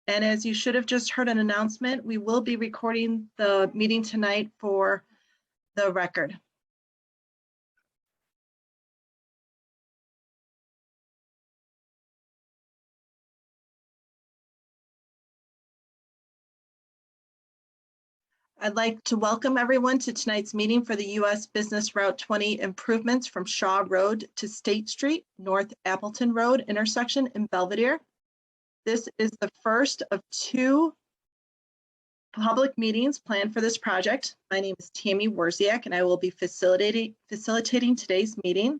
And as you should have just heard an announcement, we will be recording the meeting tonight for the record. I'd like to welcome everyone to tonight's meeting for the U.S. Business Route 20 improvements from Shaw Road to State Street, North Appleton Road intersection in Belvidere. This is the first of two public meetings planned for this project. My name is Tammy Worziak, and I will be facilitating today's meeting.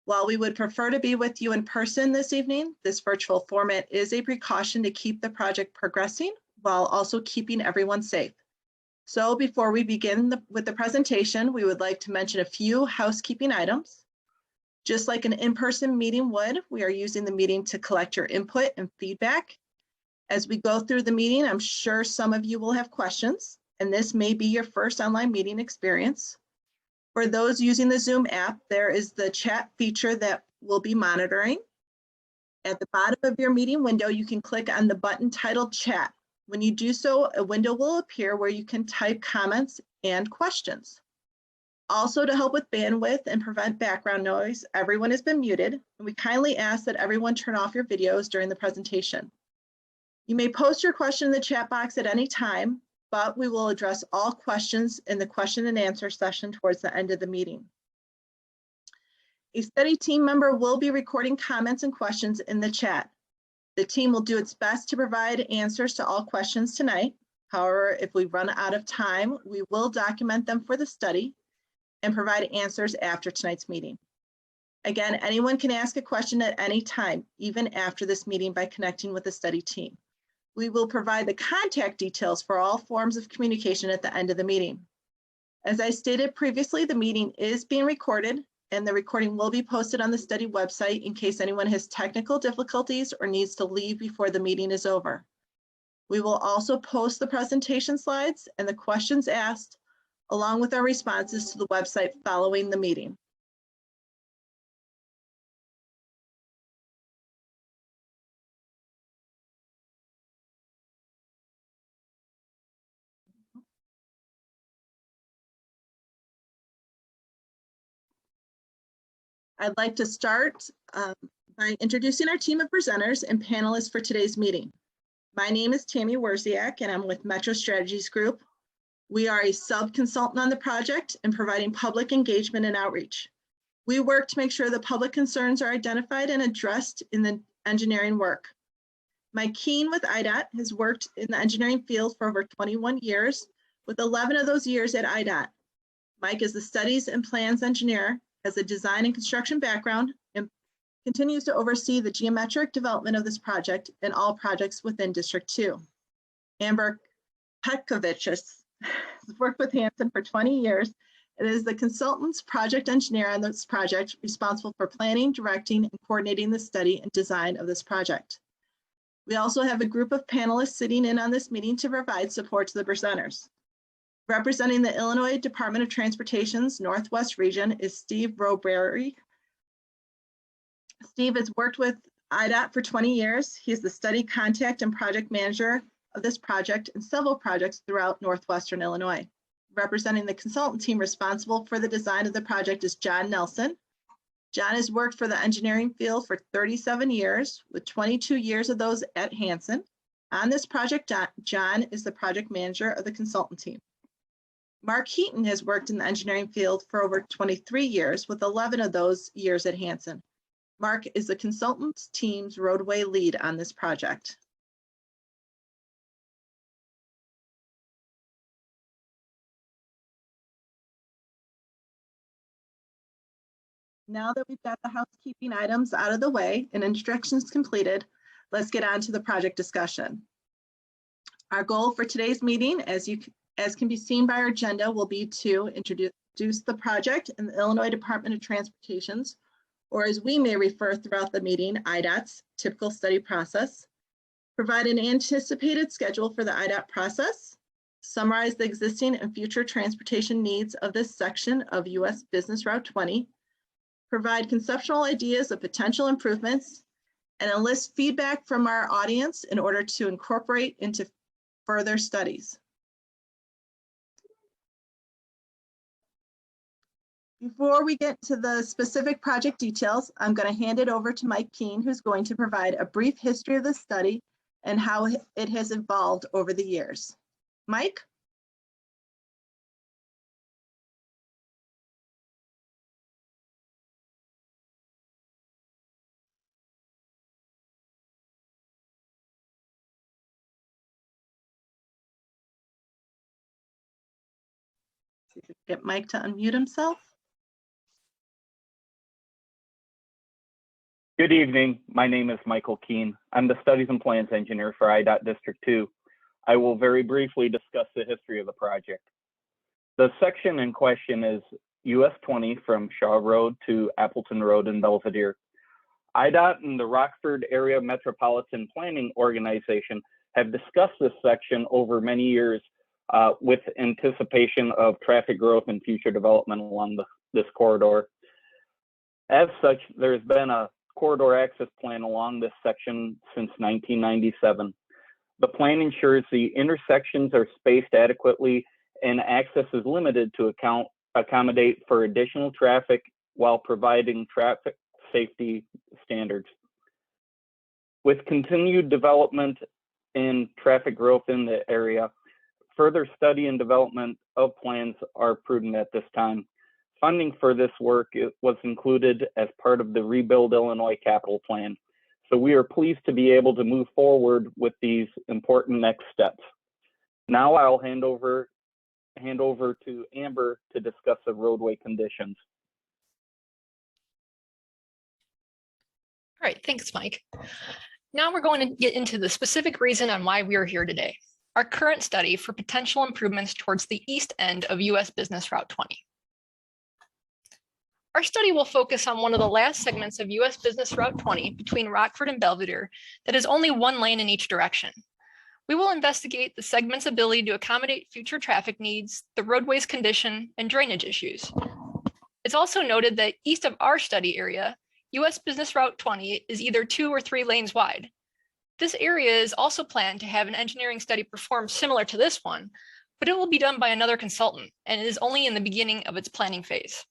While we would prefer to be with you in person this evening, this virtual format is a precaution to keep the project progressing while also keeping everyone safe. So before we begin with the presentation, we would like to mention a few housekeeping items. Just like an in-person meeting would, we are using the meeting to collect your input and feedback. As we go through the meeting, I'm sure some of you will have questions, and this may be your first online meeting experience. For those using the Zoom app, there is the chat feature that we'll be monitoring. At the bottom of your meeting window, you can click on the button titled Chat. When you do so, a window will appear where you can type comments and questions. Also, to help with bandwidth and prevent background noise, everyone has been muted, and we kindly ask that everyone turn off your videos during the presentation. You may post your question in the chat box at any time, but we will address all questions in the question and answer session towards the end of the meeting. A study team member will be recording comments and questions in the chat. The team will do its best to provide answers to all questions tonight. However, if we run out of time, we will document them for the study and provide answers after tonight's meeting. Again, anyone can ask a question at any time, even after this meeting, by connecting with the study team. We will provide the contact details for all forms of communication at the end of the meeting. As I stated previously, the meeting is being recorded, and the recording will be posted on the study website in case anyone has technical difficulties or needs to leave before the meeting is over. We will also post the presentation slides and the questions asked, along with our responses, to the website following the meeting. I'd like to start by introducing our team of presenters and panelists for today's meeting. My name is Tammy Worziak, and I'm with Metro Strategies Group. We are a sub-consultant on the project and providing public engagement and outreach. We work to make sure the public concerns are identified and addressed in the engineering work. Mike Keene with IDOT has worked in the engineering field for over 21 years, with 11 of those years at IDOT. Mike is the studies and plans engineer, has a design and construction background, and continues to oversee the geometric development of this project and all projects within District 2. Amber Petkovich has worked with Hanson for 20 years and is the consultant's project engineer on this project, responsible for planning, directing, and coordinating the study and design of this project. We also have a group of panelists sitting in on this meeting to provide support to the presenters. Representing the Illinois Department of Transportation's Northwest region is Steve Roberry. Steve has worked with IDOT for 20 years. He is the study contact and project manager of this project and several projects throughout Northwestern Illinois. Representing the consultant team responsible for the design of the project is John Nelson. John has worked for the engineering field for 37 years, with 22 years of those at Hanson. On this project, John is the project manager of the consultant team. Mark Heaton has worked in the engineering field for over 23 years, with 11 of those years at Hanson. Mark is the consultant team's roadway lead on this project. Now that we've got the housekeeping items out of the way and introductions completed, let's get on to the project discussion. Our goal for today's meeting, as can be seen by our agenda, will be to introduce the project in the Illinois Department of Transportation's, or as we may refer throughout the meeting, IDOT's typical study process, provide an anticipated schedule for the IDOT process, summarize the existing and future transportation needs of this section of U.S. Business Route 20, provide conceptual ideas of potential improvements, and enlist feedback from our audience in order to incorporate into further studies. Before we get to the specific project details, I'm going to hand it over to Mike Keene, who's going to provide a brief history of the study and how it has evolved over the years. Mike? See if we can get Mike to unmute himself. Good evening. My name is Michael Keene. I'm the Studies and Plans Engineer for IDOT District 2. I will very briefly discuss the history of the project. The section in question is US 20 from Shaw Road to Appleton Road in Belvidere. IDOT and the Rockford Area Metropolitan Planning Organization have discussed this section over many years with anticipation of traffic growth and future development along this corridor. As such, there's been a corridor access plan along this section since 1997. The plan ensures the intersections are spaced adequately and access is limited to accommodate for additional traffic while providing traffic safety standards. With continued development and traffic growth in the area, further study and development of plans are prudent at this time. Funding for this work was included as part of the Rebuild Illinois Capital Plan. So we are pleased to be able to move forward with these important next steps. Now I'll hand over to Amber to discuss the roadway conditions. All right, thanks, Mike. Now we're going to get into the specific reason on why we are here today. Our current study for potential improvements towards the east end of US Business Route 20. Our study will focus on one of the last segments of US Business Route 20 between Rockford and Belvidere that is only one lane in each direction. We will investigate the segment's ability to accommodate future traffic needs, the roadway's condition, and drainage issues. It's also noted that east of our study area, US Business Route 20 is either 2 or 3 lanes wide. This area is also planned to have an engineering study performed similar to this one, but it will be done by another consultant, and it is only in the beginning of its planning phase.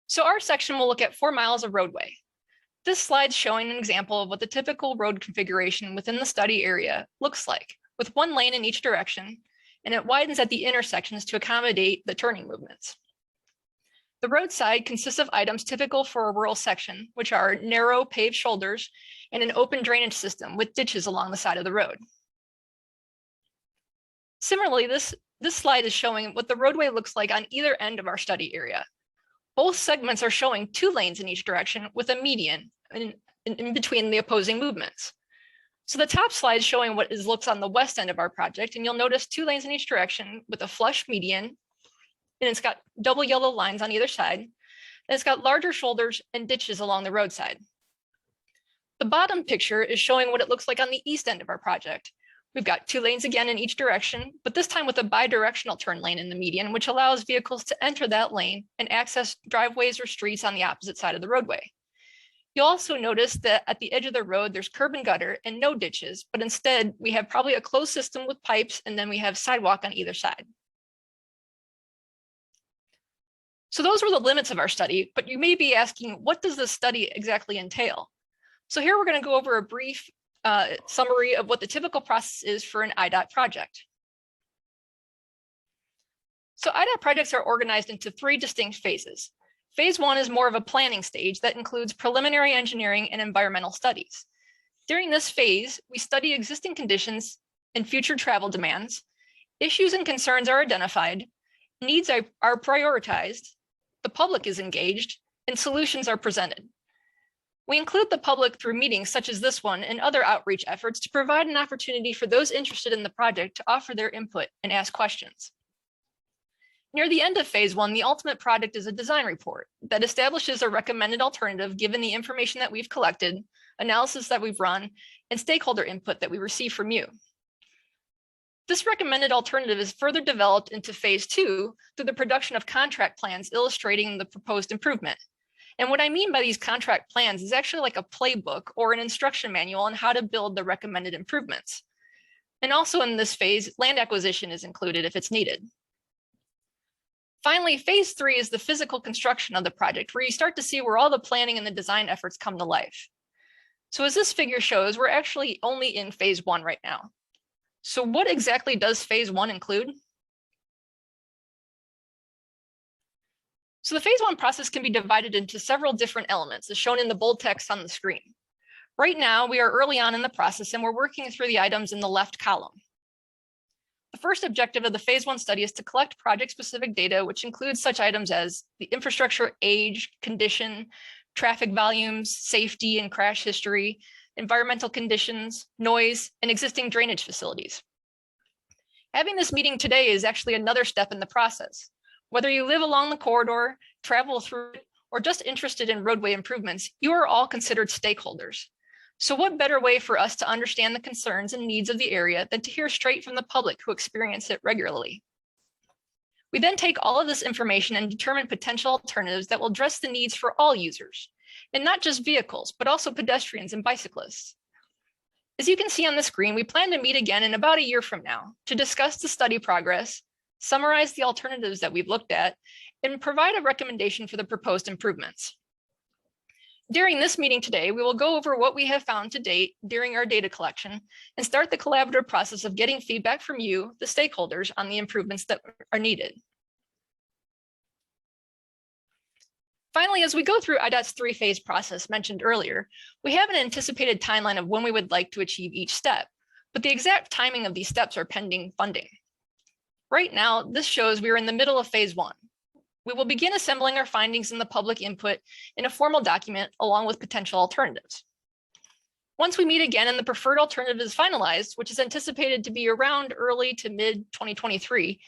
So our section will look at 4 miles of roadway. This slide's showing an example of what the typical road configuration within the study area looks like, with 1 lane in each direction, and it widens at the intersections to accommodate the turning movements. The roadside consists of items typical for a rural section, which are narrow paved shoulders and an open drainage system with ditches along the side of the road. Similarly, this slide is showing what the roadway looks like on either end of our study area. Both segments are showing 2 lanes in each direction with a median in between the opposing movements. So the top slide is showing what looks on the west end of our project, and you'll notice 2 lanes in each direction with a flush median, and it's got double yellow lines on either side, and it's got larger shoulders and ditches along the roadside. The bottom picture is showing what it looks like on the east end of our project. We've got 2 lanes again in each direction, but this time with a bidirectional turn lane in the median, which allows vehicles to enter that lane and access driveways or streets on the opposite side of the roadway. You'll also notice that at the edge of the road, there's curb and gutter and no ditches, but instead we have probably a closed system with pipes, and then we have sidewalk on either side. So those were the limits of our study, but you may be asking, what does this study exactly entail? So here we're going to go over a brief summary of what the typical process is for an IDOT project. So IDOT projects are organized into 3 distinct phases. Phase 1 is more of a planning stage that includes preliminary engineering and environmental studies. During this phase, we study existing conditions and future travel demands. Issues and concerns are identified, needs are prioritized, the public is engaged, and solutions are presented. We include the public through meetings such as this one and other outreach efforts to provide an opportunity for those interested in the project to offer their input and ask questions. Near the end of phase 1, the ultimate product is a design report that establishes a recommended alternative given the information that we've collected, analysis that we've run, and stakeholder input that we receive from you. This recommended alternative is further developed into phase 2 through the production of contract plans illustrating the proposed improvement. And what I mean by these contract plans is actually like a playbook or an instruction manual on how to build the recommended improvements. And also in this phase, land acquisition is included if it's needed. Finally, phase 3 is the physical construction of the project, where you start to see where all the planning and the design efforts come to life. So as this figure shows, we're actually only in phase 1 right now. So what exactly does phase 1 include? So the phase 1 process can be divided into several different elements, as shown in the bold text on the screen. Right now, we are early on in the process and we're working through the items in the left column. The first objective of the phase 1 study is to collect project-specific data, which includes such items as the infrastructure age, condition, traffic volumes, safety and crash history, environmental conditions, noise, and existing drainage facilities. Having this meeting today is actually another step in the process. Whether you live along the corridor, travel through it, or just interested in roadway improvements, you are all considered stakeholders. So what better way for us to understand the concerns and needs of the area than to hear straight from the public who experience it regularly? We then take all of this information and determine potential alternatives that will address the needs for all users, and not just vehicles, but also pedestrians and bicyclists. As you can see on the screen, we plan to meet again in about a year from now to discuss the study progress, summarize the alternatives that we've looked at, and provide a recommendation for the proposed improvements. During this meeting today, we will go over what we have found to date during our data collection and start the collaborative process of getting feedback from you, the stakeholders, on the improvements that are needed. Finally, as we go through IDOT's 3-phase process mentioned earlier, we have an anticipated timeline of when we would like to achieve each step, but the exact timing of these steps are pending funding. Right now, this shows we are in the middle of phase 1. We will begin assembling our findings and the public input in a formal document along with potential alternatives. Once we meet again and the preferred alternative is finalized, which is anticipated to be around early to mid 2023,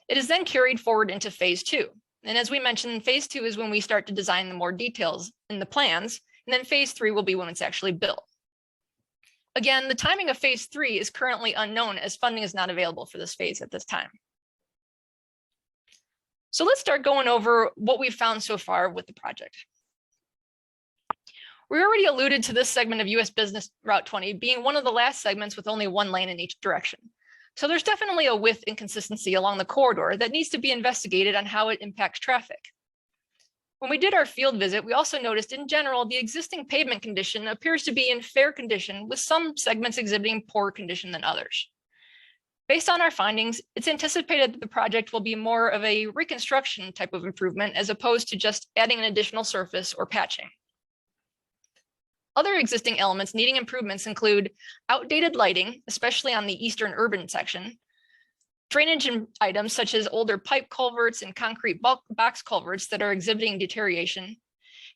it is then carried forward into phase 2. And as we mentioned, phase 2 is when we start to design the more details in the plans, and then phase 3 will be when it's actually built. Again, the timing of phase 3 is currently unknown as funding is not available for this phase at this time. So let's start going over what we've found so far with the project. We already alluded to this segment of US Business Route 20 being one of the last segments with only one lane in each direction. So there's definitely a width inconsistency along the corridor that needs to be investigated on how it impacts traffic. When we did our field visit, we also noticed in general, the existing pavement condition appears to be in fair condition, with some segments exhibiting poorer condition than others. Based on our findings, it's anticipated that the project will be more of a reconstruction type of improvement as opposed to just adding an additional surface or patching. Other existing elements needing improvements include outdated lighting, especially on the eastern urban section, drainage items such as older pipe culverts and concrete box culverts that are exhibiting deterioration,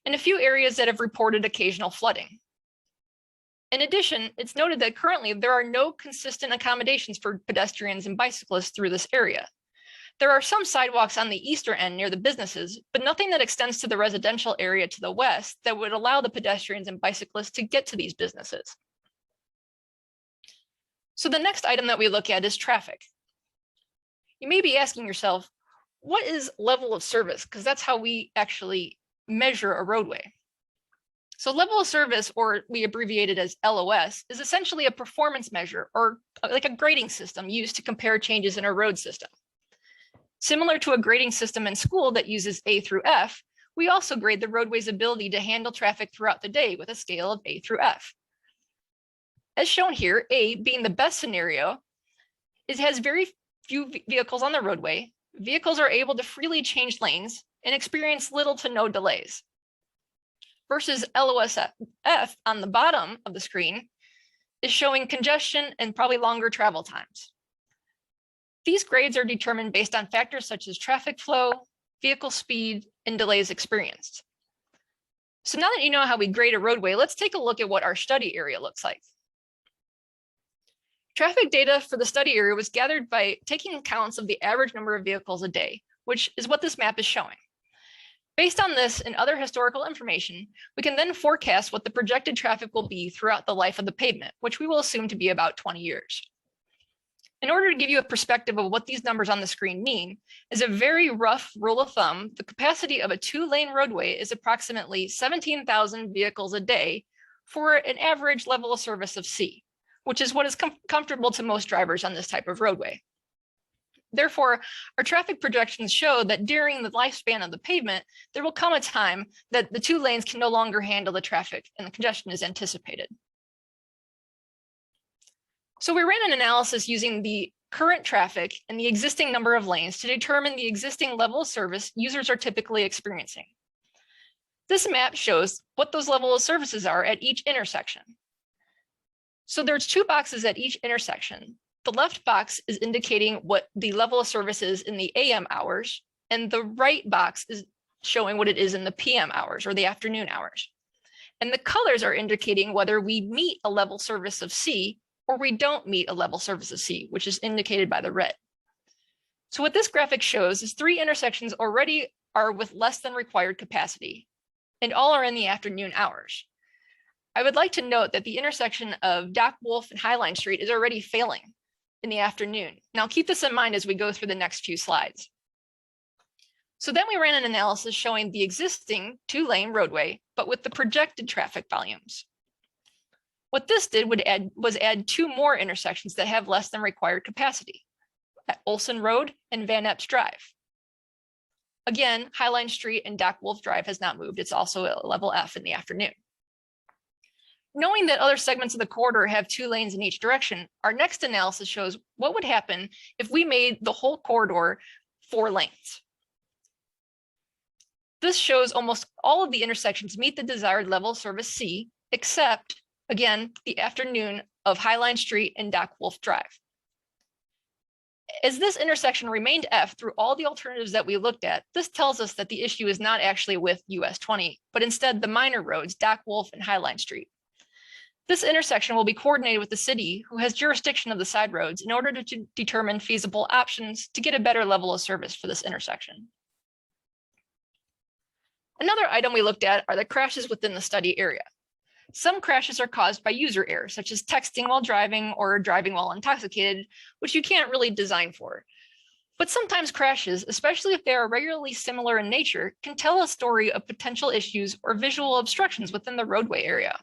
and a few areas that have reported occasional flooding. In addition, it's noted that currently there are no consistent accommodations for pedestrians and bicyclists through this area. There are some sidewalks on the eastern end near the businesses, but nothing that extends to the residential area to the west that would allow the pedestrians and bicyclists to get to these businesses. So the next item that we look at is traffic. You may be asking yourself, what is level of service? Because that's how we actually measure a roadway. So level of service, or we abbreviate it as LOS, is essentially a performance measure or like a grading system used to compare changes in a road system. Similar to a grading system in school that uses A through F, we also grade the roadway's ability to handle traffic throughout the day with a scale of A through F. As shown here, A being the best scenario, it has very few vehicles on the roadway. Vehicles are able to freely change lanes and experience little to no delays. Versus LOSF on the bottom of the screen is showing congestion and probably longer travel times. These grades are determined based on factors such as traffic flow, vehicle speed, and delays experienced. So now that you know how we grade a roadway, let's take a look at what our study area looks like. Traffic data for the study area was gathered by taking accounts of the average number of vehicles a day, which is what this map is showing. Based on this and other historical information, we can then forecast what the projected traffic will be throughout the life of the pavement, which we will assume to be about 20 years. In order to give you a perspective of what these numbers on the screen mean, as a very rough rule of thumb, the capacity of a 2-lane roadway is approximately 17,000 vehicles a day for an average level of service of C, which is what is comfortable to most drivers on this type of roadway. Therefore, our traffic projections show that during the lifespan of the pavement, there will come a time that the 2 lanes can no longer handle the traffic and the congestion is anticipated. So we ran an analysis using the current traffic and the existing number of lanes to determine the existing level of service users are typically experiencing. This map shows what those level of services are at each intersection. So there's 2 boxes at each intersection. The left box is indicating what the level of service is in the AM hours, and the right box is showing what it is in the PM hours or the afternoon hours. And the colors are indicating whether we meet a level service of C or we don't meet a level service of C, which is indicated by the red. So what this graphic shows is 3 intersections already are with less than required capacity, and all are in the afternoon hours. I would like to note that the intersection of Doc Wolf and Highline Street is already failing in the afternoon. Now keep this in mind as we go through the next few slides. So then we ran an analysis showing the existing 2-lane roadway, but with the projected traffic volumes. What this did was add 2 more intersections that have less than required capacity at Olson Road and Van Epps Drive. Again, Highline Street and Doc Wolf Drive has not moved. It's also a level F in the afternoon. Knowing that other segments of the corridor have 2 lanes in each direction, our next analysis shows what would happen if we made the whole corridor 4 lanes. This shows almost all of the intersections meet the desired level of service C, except, again, the afternoon of Highline Street and Doc Wolf Drive. As this intersection remained F through all the alternatives that we looked at, this tells us that the issue is not actually with US 20, but instead the minor roads, Doc Wolf and Highline Street. This intersection will be coordinated with the city, who has jurisdiction of the side roads, in order to determine feasible options to get a better level of service for this intersection. Another item we looked at are the crashes within the study area. Some crashes are caused by user error, such as texting while driving or driving while intoxicated, which you can't really design for. But sometimes crashes, especially if they are regularly similar in nature, can tell a story of potential issues or visual obstructions within the roadway area.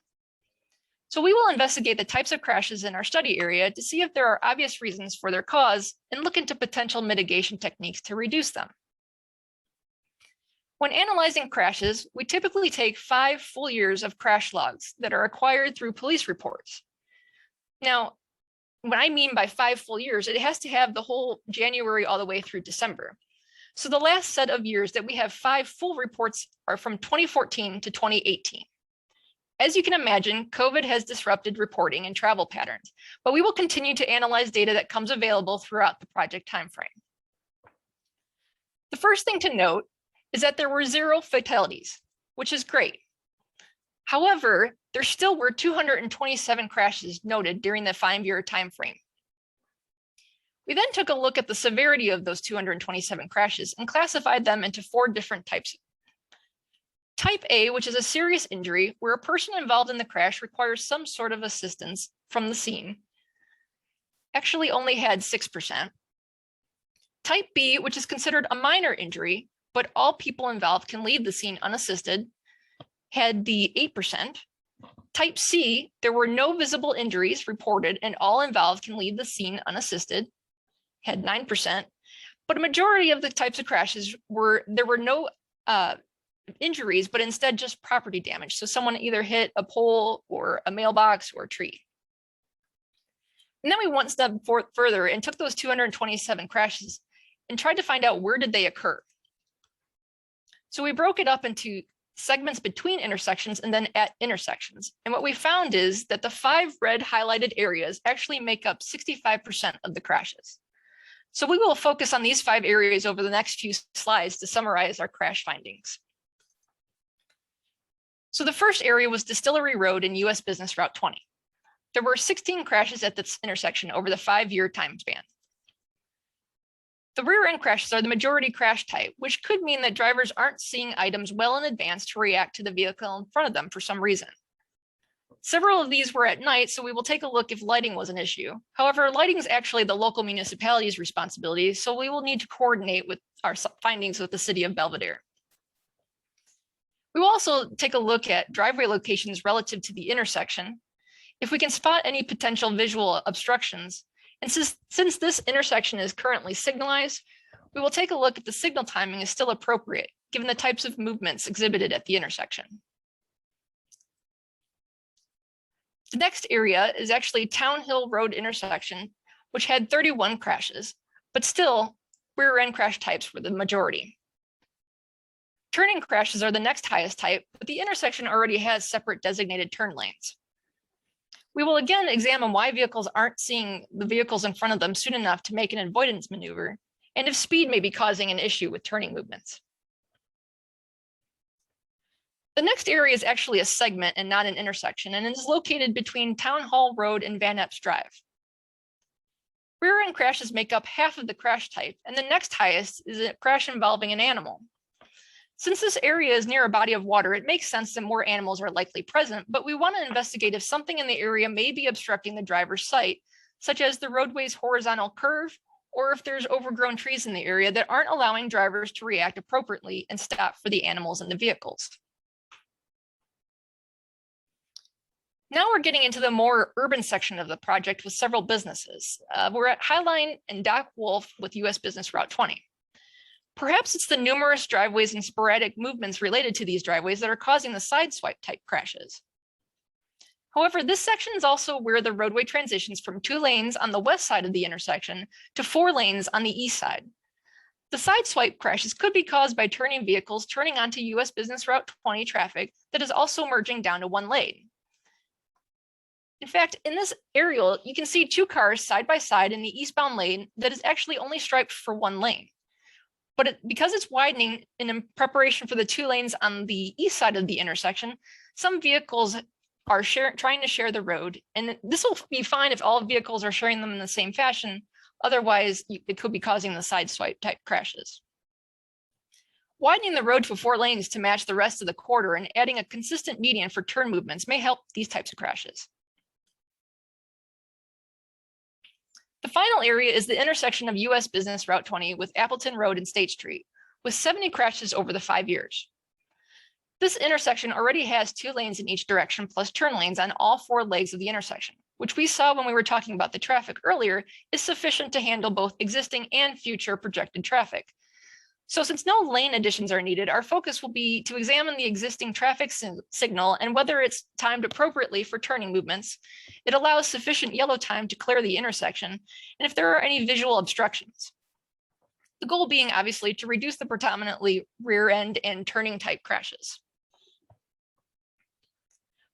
So we will investigate the types of crashes in our study area to see if there are obvious reasons for their cause and look into potential mitigation techniques to reduce them. When analyzing crashes, we typically take 5 full years of crash logs that are acquired through police reports. Now, what I mean by 5 full years, it has to have the whole January all the way through December. So the last set of years that we have 5 full reports are from 2014 to 2018. As you can imagine, COVID has disrupted reporting and travel patterns, but we will continue to analyze data that comes available throughout the project timeframe. The first thing to note is that there were 0 fatalities, which is great. However, there still were 227 crashes noted during the 5-year timeframe. We then took a look at the severity of those 227 crashes and classified them into 4 different types. Type A, which is a serious injury where a person involved in the crash requires some sort of assistance from the scene, actually only had 6%. Type B, which is considered a minor injury, but all people involved can leave the scene unassisted, had the 8%. Type C, there were no visible injuries reported and all involved can leave the scene unassisted, had 9%. But a majority of the types of crashes there were no injuries, but instead just property damage. So someone either hit a pole or a mailbox or a tree. And then we went a step further and took those 227 crashes and tried to find out where did they occur. So we broke it up into segments between intersections and then at intersections. And what we found is that the 5 red highlighted areas actually make up 65% of the crashes. So we will focus on these 5 areas over the next few slides to summarize our crash findings. So the first area was Distillery Road in US Business Route 20. There were 16 crashes at this intersection over the 5-year time span. The rear end crashes are the majority crash type, which could mean that drivers aren't seeing items well in advance to react to the vehicle in front of them for some reason. Several of these were at night, so we will take a look if lighting was an issue. However, lighting is actually the local municipality's responsibility, so we will need to coordinate with our findings with the city of Belvidere. We will also take a look at driveway locations relative to the intersection, if we can spot any potential visual obstructions. And since this intersection is currently signalized, we will take a look if the signal timing is still appropriate, given the types of movements exhibited at the intersection. The next area is actually Town Hill Road intersection, which had 31 crashes, but still rear end crash types were the majority. Turning crashes are the next highest type, but the intersection already has separate designated turn lanes. We will again examine why vehicles aren't seeing the vehicles in front of them soon enough to make an avoidance maneuver, and if speed may be causing an issue with turning movements. The next area is actually a segment and not an intersection, and it is located between Town Hall Road and Van Epps Drive. Rear end crashes make up half of the crash type, and the next highest is a crash involving an animal. Since this area is near a body of water, it makes sense that more animals are likely present, but we want to investigate if something in the area may be obstructing the driver's sight, such as the roadway's horizontal curve, or if there's overgrown trees in the area that aren't allowing drivers to react appropriately and stop for the animals and the vehicles. Now we're getting into the more urban section of the project with several businesses. We're at Highline and Doc Wolf with US Business Route 20. Perhaps it's the numerous driveways and sporadic movements related to these driveways that are causing the sideswipe type crashes. However, this section is also where the roadway transitions from 2 lanes on the west side of the intersection to 4 lanes on the east side. The sideswipe crashes could be caused by turning vehicles turning onto US Business Route 20 traffic that is also merging down to 1 lane. In fact, in this aerial, you can see 2 cars side by side in the eastbound lane that is actually only striped for 1 lane. But because it's widening in preparation for the 2 lanes on the east side of the intersection, some vehicles are trying to share the road. And this will be fine if all vehicles are sharing them in the same fashion. Otherwise, it could be causing the sideswipe type crashes. Widening the road to 4 lanes to match the rest of the corridor and adding a consistent median for turn movements may help these types of crashes. The final area is the intersection of US Business Route 20 with Appleton Road and State Street, with 70 crashes over the 5 years. This intersection already has 2 lanes in each direction plus turn lanes on all 4 legs of the intersection, which we saw when we were talking about the traffic earlier is sufficient to handle both existing and future projected traffic. So since no lane additions are needed, our focus will be to examine the existing traffic signal and whether it's timed appropriately for turning movements. It allows sufficient yellow time to clear the intersection, and if there are any visual obstructions. The goal being obviously to reduce the predominantly rear end and turning type crashes.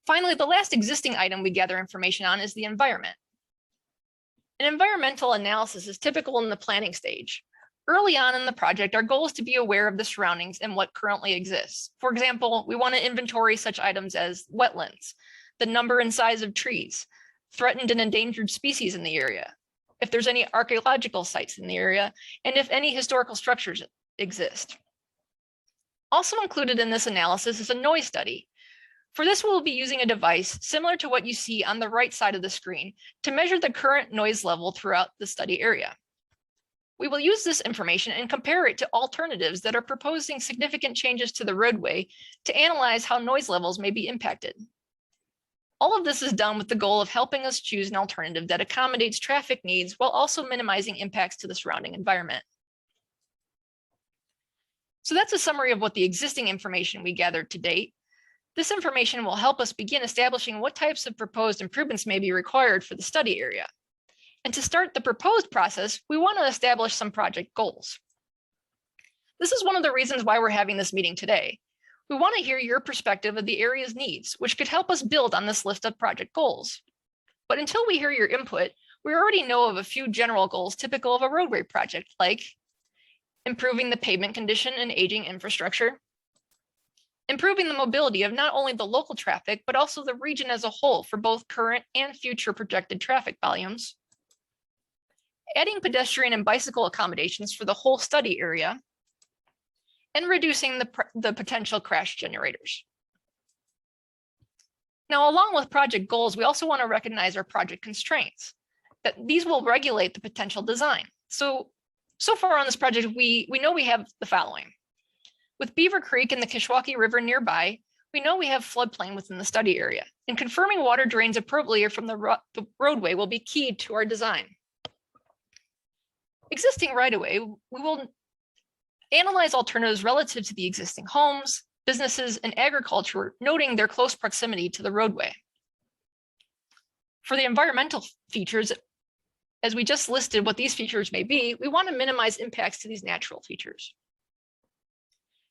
Finally, the last existing item we gather information on is the environment. An environmental analysis is typical in the planning stage. Early on in the project, our goal is to be aware of the surroundings and what currently exists. For example, we want to inventory such items as wetlands, the number and size of trees, threatened and endangered species in the area, if there's any archaeological sites in the area, and if any historical structures exist. Also included in this analysis is a noise study. For this, we'll be using a device similar to what you see on the right side of the screen to measure the current noise level throughout the study area. We will use this information and compare it to alternatives that are proposing significant changes to the roadway to analyze how noise levels may be impacted. All of this is done with the goal of helping us choose an alternative that accommodates traffic needs while also minimizing impacts to the surrounding environment. So that's a summary of what the existing information we gathered to date. This information will help us begin establishing what types of proposed improvements may be required for the study area. And to start the proposed process, we want to establish some project goals. This is one of the reasons why we're having this meeting today. We want to hear your perspective of the area's needs, which could help us build on this list of project goals. But until we hear your input, we already know of a few general goals typical of a roadway project, like improving the pavement condition and aging infrastructure, improving the mobility of not only the local traffic, but also the region as a whole for both current and future projected traffic volumes, adding pedestrian and bicycle accommodations for the whole study area, and reducing the potential crash generators. Now, along with project goals, we also want to recognize our project constraints, that these will regulate the potential design. So far on this project, we know we have the following. With Beaver Creek and the Kishwaukee River nearby, we know we have floodplain within the study area, and confirming water drains appropriately from the roadway will be key to our design. Existing right-of-way, we will analyze alternatives relative to the existing homes, businesses, and agriculture, noting their close proximity to the roadway. For the environmental features, as we just listed what these features may be, we want to minimize impacts to these natural features.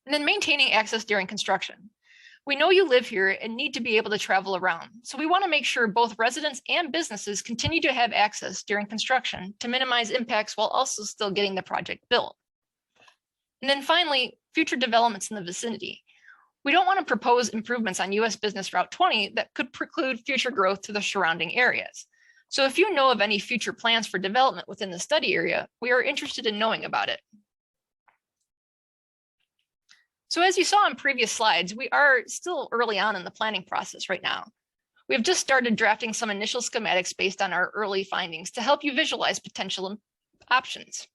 And then maintaining access during construction. We know you live here and need to be able to travel around, so we want to make sure both residents and businesses continue to have access during construction to minimize impacts while also still getting the project built. And then finally, future developments in the vicinity. We don't want to propose improvements on US Business Route 20 that could preclude future growth to the surrounding areas. So if you know of any future plans for development within the study area, we are interested in knowing about it. So as you saw on previous slides, we are still early on in the planning process right now. We have just started drafting some initial schematics based on our early findings to help you visualize potential options.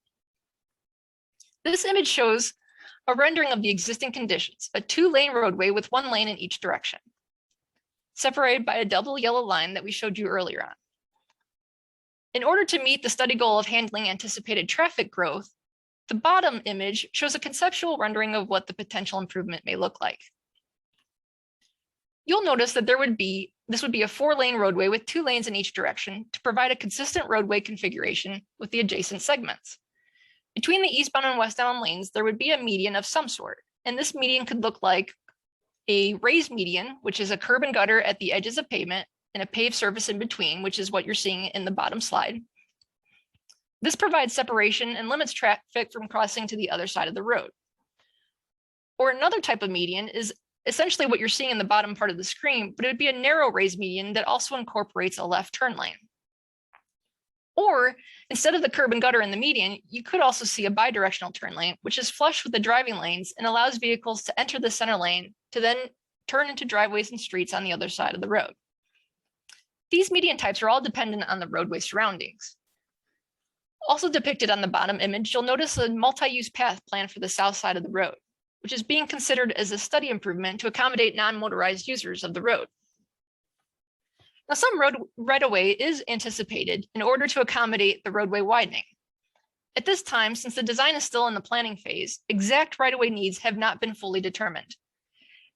This image shows a rendering of the existing conditions, a 2-lane roadway with 1 lane in each direction, separated by a double yellow line that we showed you earlier on. In order to meet the study goal of handling anticipated traffic growth, the bottom image shows a conceptual rendering of what the potential improvement may look like. You'll notice that this would be a 4-lane roadway with 2 lanes in each direction to provide a consistent roadway configuration with the adjacent segments. Between the eastbound and westbound lanes, there would be a median of some sort, and this median could look like a raised median, which is a curb and gutter at the edges of pavement, and a paved surface in between, which is what you're seeing in the bottom slide. This provides separation and limits traffic from crossing to the other side of the road. Or another type of median is essentially what you're seeing in the bottom part of the screen, but it would be a narrow raised median that also incorporates a left turn lane. Or instead of the curb and gutter in the median, you could also see a bidirectional turn lane, which is flush with the driving lanes and allows vehicles to enter the center lane to then turn into driveways and streets on the other side of the road. These median types are all dependent on the roadway surroundings. Also depicted on the bottom image, you'll notice a multi-use path planned for the south side of the road, which is being considered as a study improvement to accommodate non-motorized users of the road. Now, some road right-of-way is anticipated in order to accommodate the roadway widening. At this time, since the design is still in the planning phase, exact right-of-way needs have not been fully determined.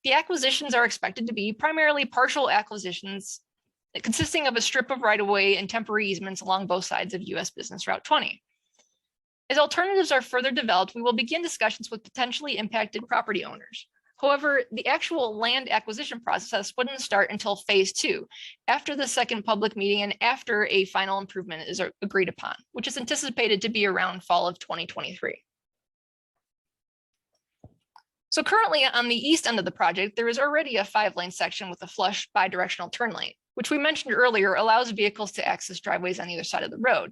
The acquisitions are expected to be primarily partial acquisitions consisting of a strip of right-of-way and temporary easements along both sides of US Business Route 20. As alternatives are further developed, we will begin discussions with potentially impacted property owners. However, the actual land acquisition process wouldn't start until phase 2, after the second public meeting and after a final improvement is agreed upon, which is anticipated to be around fall of 2023. So currently on the east end of the project, there is already a 5-lane section with a flush bidirectional turn lane, which we mentioned earlier allows vehicles to access driveways on either side of the road.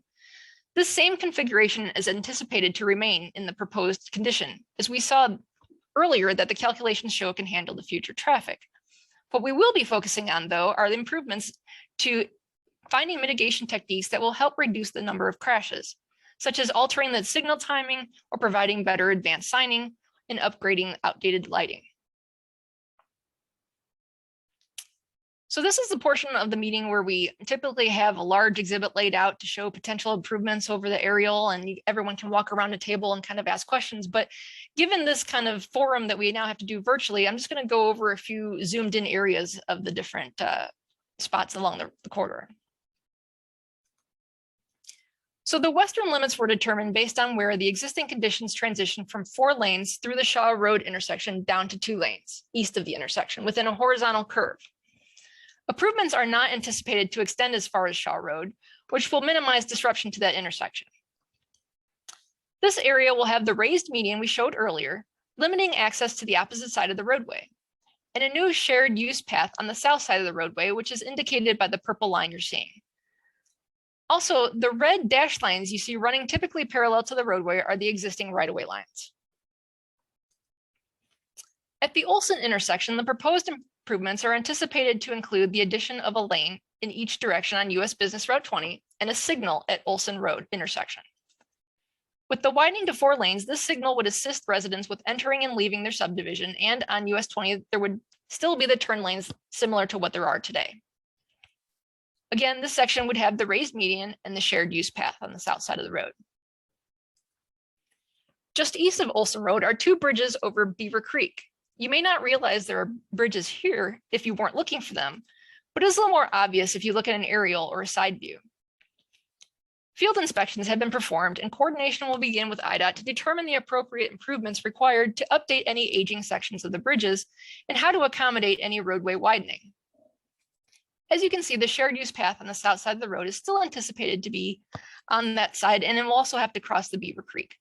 This same configuration is anticipated to remain in the proposed condition, as we saw earlier that the calculations show it can handle the future traffic. What we will be focusing on, though, are the improvements to finding mitigation techniques that will help reduce the number of crashes, such as altering the signal timing or providing better advanced signing and upgrading outdated lighting. So this is the portion of the meeting where we typically have a large exhibit laid out to show potential improvements over the aerial, and everyone can walk around a table and kind of ask questions. But given this kind of forum that we now have to do virtually, I'm just going to go over a few zoomed in areas of the different spots along the corridor. So the western limits were determined based on where the existing conditions transition from 4 lanes through the Shaw Road intersection down to 2 lanes east of the intersection within a horizontal curve. Improvements are not anticipated to extend as far as Shaw Road, which will minimize disruption to that intersection. This area will have the raised median we showed earlier, limiting access to the opposite side of the roadway, and a new shared use path on the south side of the roadway, which is indicated by the purple line you're seeing. Also, the red dashed lines you see running typically parallel to the roadway are the existing right-of-way lines. At the Olson intersection, the proposed improvements are anticipated to include the addition of a lane in each direction on US Business Route 20 and a signal at Olson Road intersection. With the widening to 4 lanes, this signal would assist residents with entering and leaving their subdivision, and on US 20, there would still be the turn lanes similar to what there are today. Again, this section would have the raised median and the shared use path on the south side of the road. Just east of Olson Road are 2 bridges over Beaver Creek. You may not realize there are bridges here if you weren't looking for them, but it's a little more obvious if you look at an aerial or a side view. Field inspections have been performed and coordination will begin with IDOT to determine the appropriate improvements required to update any aging sections of the bridges and how to accommodate any roadway widening. As you can see, the shared use path on the south side of the road is still anticipated to be on that side, and it will also have to cross the Beaver Creek.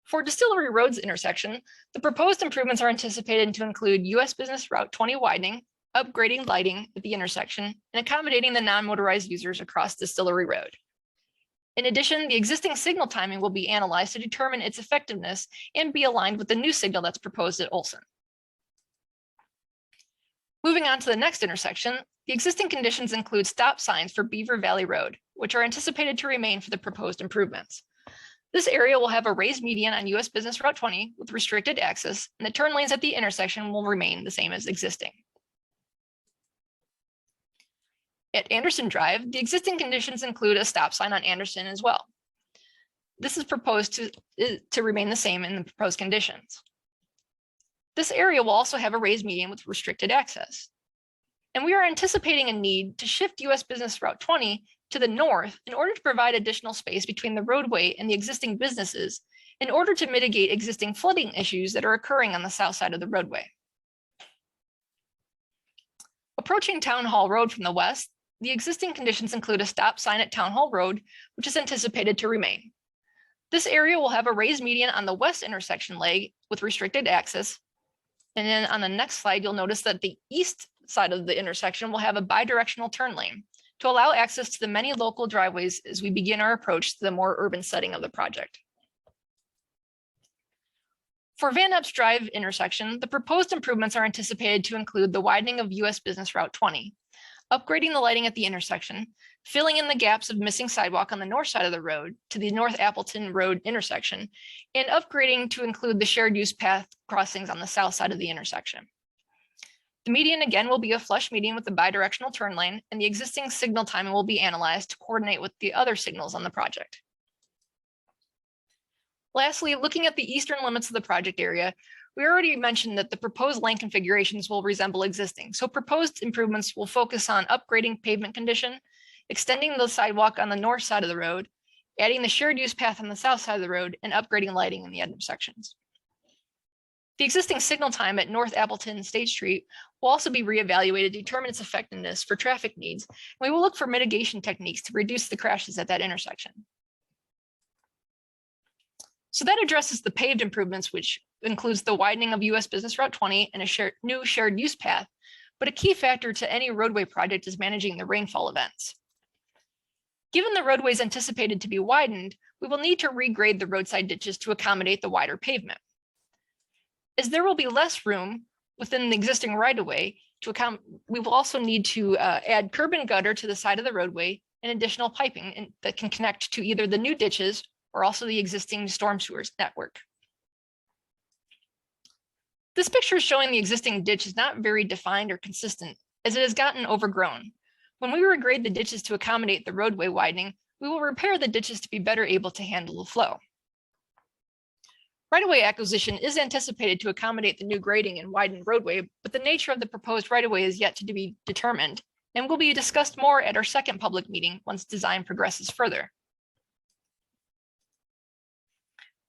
For Distillery Road's intersection, the proposed improvements are anticipated to include US Business Route 20 widening, upgrading lighting at the intersection, and accommodating the non-motorized users across Distillery Road. In addition, the existing signal timing will be analyzed to determine its effectiveness and be aligned with the new signal that's proposed at Olson. Moving on to the next intersection, the existing conditions include stop signs for Beaver Valley Road, which are anticipated to remain for the proposed improvements. This area will have a raised median on US Business Route 20 with restricted access, and the turn lanes at the intersection will remain the same as existing. At Anderson Drive, the existing conditions include a stop sign on Anderson as well. This is proposed to remain the same in the proposed conditions. This area will also have a raised median with restricted access. And we are anticipating a need to shift US Business Route 20 to the north in order to provide additional space between the roadway and the existing businesses in order to mitigate existing flooding issues that are occurring on the south side of the roadway. Approaching Town Hall Road from the west, the existing conditions include a stop sign at Town Hall Road, which is anticipated to remain. This area will have a raised median on the west intersection leg with restricted access. And then on the next slide, you'll notice that the east side of the intersection will have a bidirectional turn lane to allow access to the many local driveways as we begin our approach to the more urban setting of the project. For Van Epps Drive intersection, the proposed improvements are anticipated to include the widening of US Business Route 20, upgrading the lighting at the intersection, filling in the gaps of missing sidewalk on the north side of the road to the North Appleton Road intersection, and upgrading to include the shared use path crossings on the south side of the intersection. The median again will be a flush median with the bidirectional turn lane, and the existing signal timing will be analyzed to coordinate with the other signals on the project. Lastly, looking at the eastern limits of the project area, we already mentioned that the proposed lane configurations will resemble existing, so proposed improvements will focus on upgrading pavement condition, extending the sidewalk on the north side of the road, adding the shared use path on the south side of the road, and upgrading lighting in the intersections. The existing signal time at North Appleton and State Street will also be reevaluated to determine its effectiveness for traffic needs. We will look for mitigation techniques to reduce the crashes at that intersection. So that addresses the paved improvements, which includes the widening of US Business Route 20 and a new shared use path. But a key factor to any roadway project is managing the rainfall events. Given the roadway is anticipated to be widened, we will need to regrade the roadside ditches to accommodate the wider pavement. As there will be less room within the existing right-of-way to account, we will also need to add curb and gutter to the side of the roadway and additional piping that can connect to either the new ditches or also the existing storm sewers network. This picture is showing the existing ditch is not very defined or consistent as it has gotten overgrown. When we regrade the ditches to accommodate the roadway widening, we will repair the ditches to be better able to handle the flow. Right-of-way acquisition is anticipated to accommodate the new grading and widened roadway, but the nature of the proposed right-of-way is yet to be determined and will be discussed more at our second public meeting once design progresses further.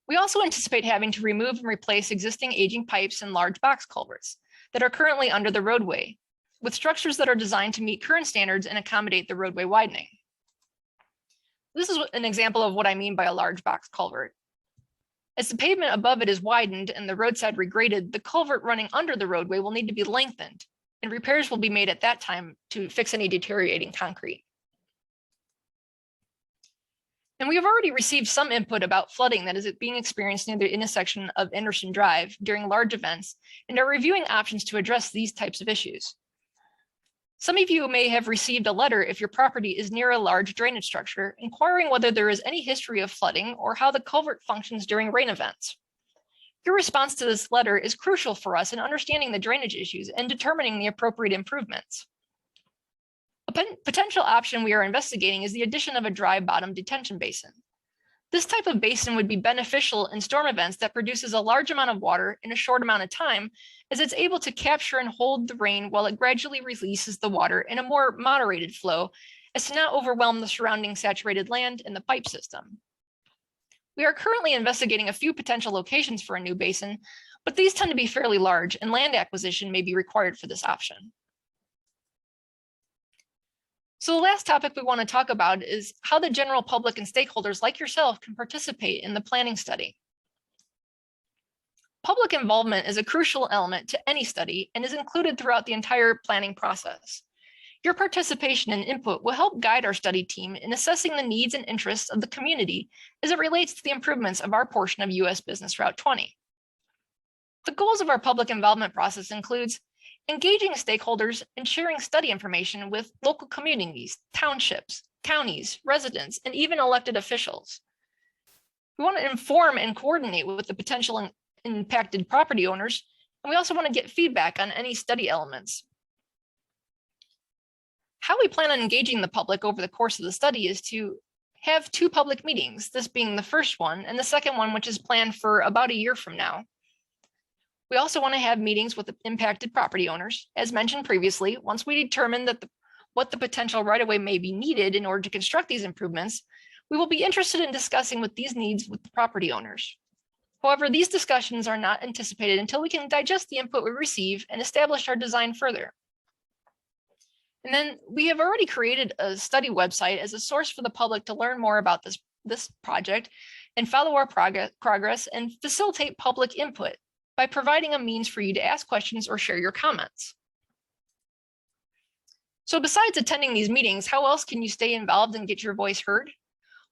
We also anticipate having to remove and replace existing aging pipes and large box culverts that are currently under the roadway, with structures that are designed to meet current standards and accommodate the roadway widening. This is an example of what I mean by a large box culvert. As the pavement above it is widened and the roadside regraded, the culvert running under the roadway will need to be lengthened, and repairs will be made at that time to fix any deteriorating concrete. And we have already received some input about flooding that is being experienced near the intersection of Anderson Drive during large events and are reviewing options to address these types of issues. Some of you may have received a letter if your property is near a large drainage structure, inquiring whether there is any history of flooding or how the culvert functions during rain events. Your response to this letter is crucial for us in understanding the drainage issues and determining the appropriate improvements. A potential option we are investigating is the addition of a dry bottom detention basin. This type of basin would be beneficial in storm events that produces a large amount of water in a short amount of time, as it's able to capture and hold the rain while it gradually releases the water in a more moderated flow as to not overwhelm the surrounding saturated land and the pipe system. We are currently investigating a few potential locations for a new basin, but these tend to be fairly large and land acquisition may be required for this option. So the last topic we want to talk about is how the general public and stakeholders like yourself can participate in the planning study. Public involvement is a crucial element to any study and is included throughout the entire planning process. Your participation and input will help guide our study team in assessing the needs and interests of the community as it relates to the improvements of our portion of US Business Route 20. The goals of our public involvement process includes engaging stakeholders and sharing study information with local communities, townships, counties, residents, and even elected officials. We want to inform and coordinate with the potential impacted property owners, and we also want to get feedback on any study elements. How we plan on engaging the public over the course of the study is to have 2 public meetings, this being the first one, and the second one, which is planned for about a year from now. We also want to have meetings with the impacted property owners. As mentioned previously, once we determine that what the potential right-of-way may be needed in order to construct these improvements, we will be interested in discussing with these needs with the property owners. However, these discussions are not anticipated until we can digest the input we receive and establish our design further. And then we have already created a study website as a source for the public to learn more about this project and follow our progress and facilitate public input by providing a means for you to ask questions or share your comments. So besides attending these meetings, how else can you stay involved and get your voice heard?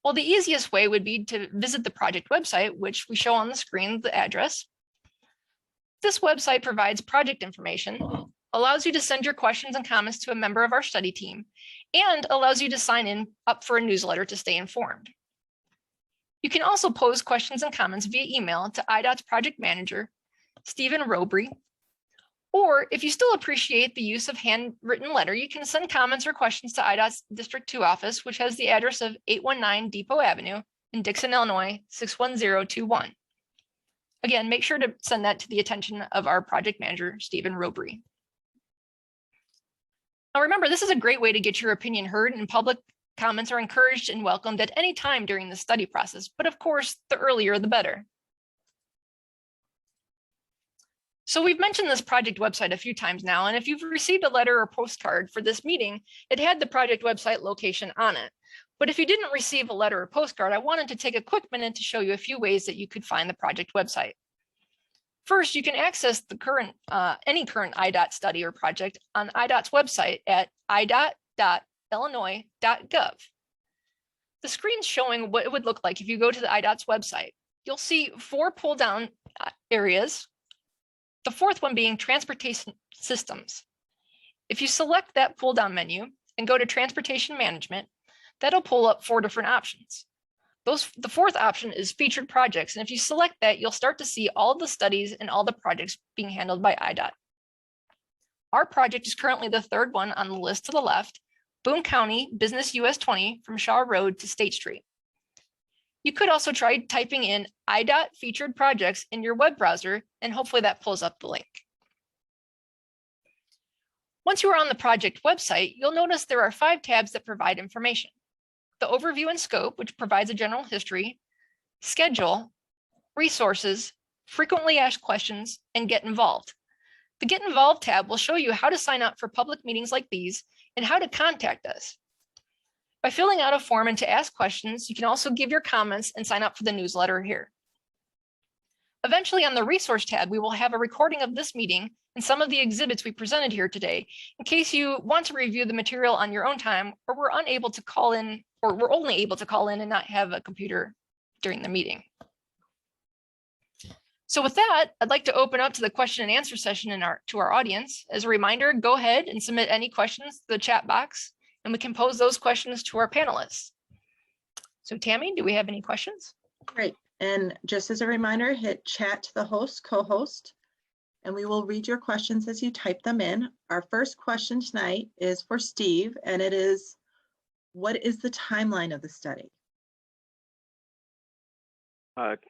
Well, the easiest way would be to visit the project website, which we show on the screen, the address. This website provides project information, allows you to send your questions and comments to a member of our study team, and allows you to sign up for a newsletter to stay informed. You can also pose questions and comments via email to IDOT's project manager, Stephen Robry, or if you still appreciate the use of handwritten letter, you can send comments or questions to IDOT's District 2 office, which has the address of 819 Depot Avenue in Dixon, Illinois, 61021. Again, make sure to send that to the attention of our project manager, Stephen Robry. Now remember, this is a great way to get your opinion heard, and public comments are encouraged and welcomed at any time during the study process, but of course, the earlier the better. So we've mentioned this project website a few times now, and if you've received a letter or postcard for this meeting, it had the project website location on it. But if you didn't receive a letter or postcard, I wanted to take a quick minute to show you a few ways that you could find the project website. First, you can access the any current IDOT study or project on IDOT's website at idot.illinois.gov. The screen's showing what it would look like if you go to the IDOT's website. You'll see 4 pull-down areas, the 4th one being transportation systems. If you select that pull-down menu and go to transportation management, that'll pull up 4 different options. The 4th option is featured projects, and if you select that, you'll start to see all the studies and all the projects being handled by IDOT. Our project is currently the 3rd one on the list to the left, Boone County Business US 20 from Shaw Road to State Street. You could also try typing in IDOT featured projects in your web browser, and hopefully that pulls up the link. Once you are on the project website, you'll notice there are 5 tabs that provide information. The overview and scope, which provides a general history, schedule, resources, frequently asked questions, and get involved. The Get Involved tab will show you how to sign up for public meetings like these and how to contact us. By filling out a form and to ask questions, you can also give your comments and sign up for the newsletter here. Eventually on the Resource tab, we will have a recording of this meeting and some of the exhibits we presented here today in case you want to review the material on your own time, or we're unable to call in, or we're only able to call in and not have a computer during the meeting. So with that, I'd like to open up to the question and answer session to our audience. As a reminder, go ahead and submit any questions to the chat box, and we can pose those questions to our panelists. So Tammy, do we have any questions? Great. And just as a reminder, hit chat to the host, co-host, and we will read your questions as you type them in. Our first question tonight is for Steve, and it is, what is the timeline of the study?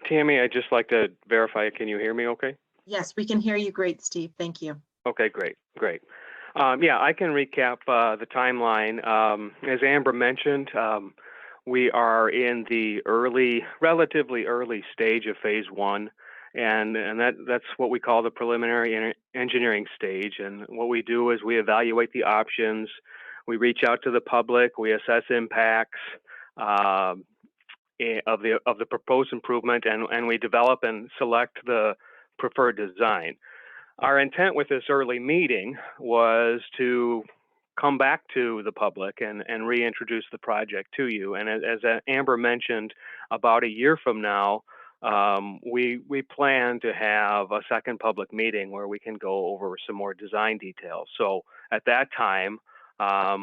Tammy, I'd just like to verify, can you hear me okay? Yes, we can hear you great, Steve. Thank you. Okay, great. Yeah, I can recap the timeline. As Amber mentioned, we are in the relatively early stage of phase one, and that's what we call the preliminary engineering stage. And what we do is we evaluate the options, we reach out to the public, we assess impacts of the proposed improvement, and we develop and select the preferred design. Our intent with this early meeting was to come back to the public and reintroduce the project to you. And as Amber mentioned, about a year from now, we plan to have a second public meeting where we can go over some more design details. So at that time,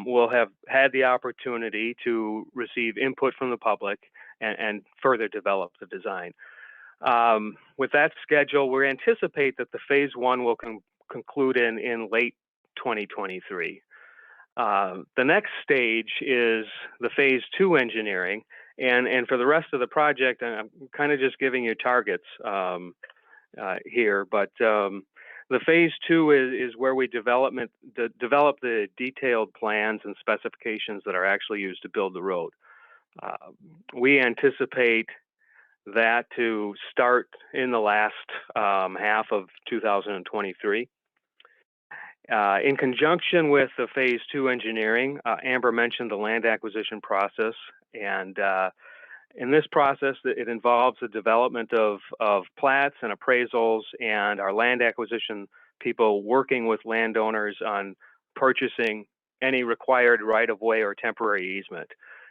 we'll have had the opportunity to receive input from the public and further develop the design. With that schedule, we anticipate that the phase one will conclude in late 2023. The next stage is the phase two engineering, and for the rest of the project, I'm kind of just giving you targets here, but the phase two is where we develop the detailed plans and specifications that are actually used to build the road. We anticipate that to start in the last half of 2023. In conjunction with the phase two engineering, Amber mentioned the land acquisition process, and in this process, it involves the development of plats and appraisals, and our land acquisition people working with landowners on purchasing any required right-of-way or temporary easement.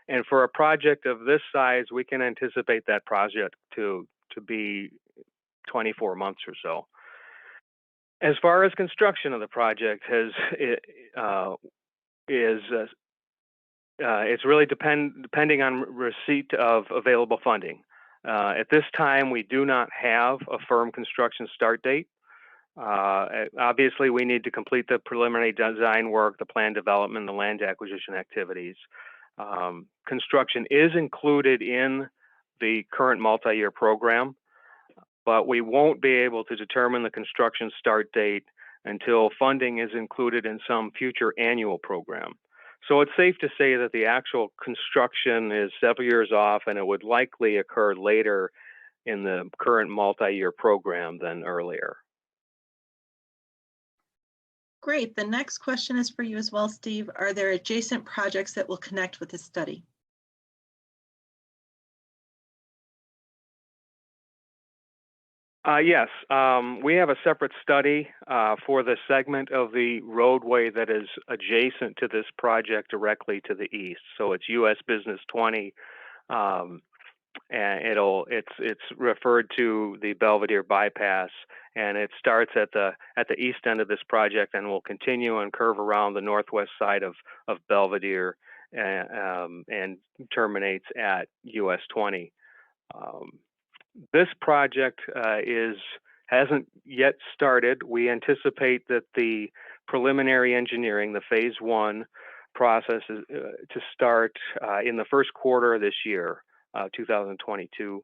And for a project of this size, we can anticipate that project to be 24 months or so. As far as construction of the project it's really depending on receipt of available funding. At this time, we do not have a firm construction start date. Obviously, we need to complete the preliminary design work, the plan development, the land acquisition activities. Construction is included in the current multi-year program, but we won't be able to determine the construction start date until funding is included in some future annual program. So it's safe to say that the actual construction is several years off, and it would likely occur later in the current multi-year program than earlier. Great. The next question is for you as well, Steve. Are there adjacent projects that will connect with this study? Yes, we have a separate study for the segment of the roadway that is adjacent to this project directly to the east. So it's US Business 20, and it's referred to the Belvidere bypass, and it starts at the east end of this project and will continue and curve around the northwest side of Belvidere and terminates at US 20. This project hasn't yet started. We anticipate that the preliminary engineering, the phase one process, is to start in the first quarter of this year, 2022.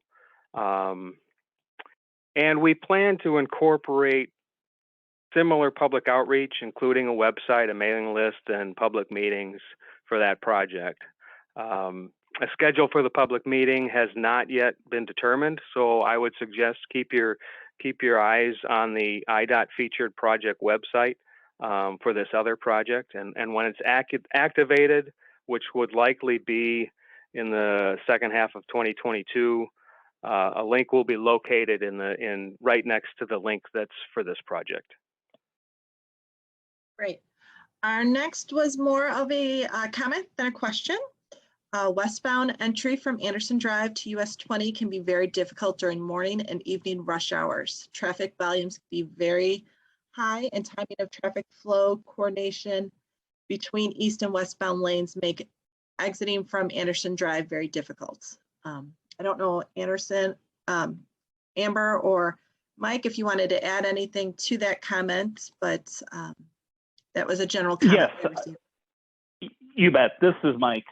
And we plan to incorporate similar public outreach, including a website, a mailing list, and public meetings for that project. A schedule for the public meeting has not yet been determined, so I would suggest keep your eyes on the IDOT featured project website for this other project. And when it's activated, which would likely be in the second half of 2022, a link will be located right next to the link that's for this project. Great. Our next was more of a comment than a question. Westbound entry from Anderson Drive to US 20 can be very difficult during morning and evening rush hours. Traffic volumes can be very high, and timing of traffic flow coordination between east and westbound lanes make exiting from Anderson Drive very difficult. I don't know, Anderson, Amber or Mike, if you wanted to add anything to that comment, but that was a general comment. Yes, you bet. This is Mike.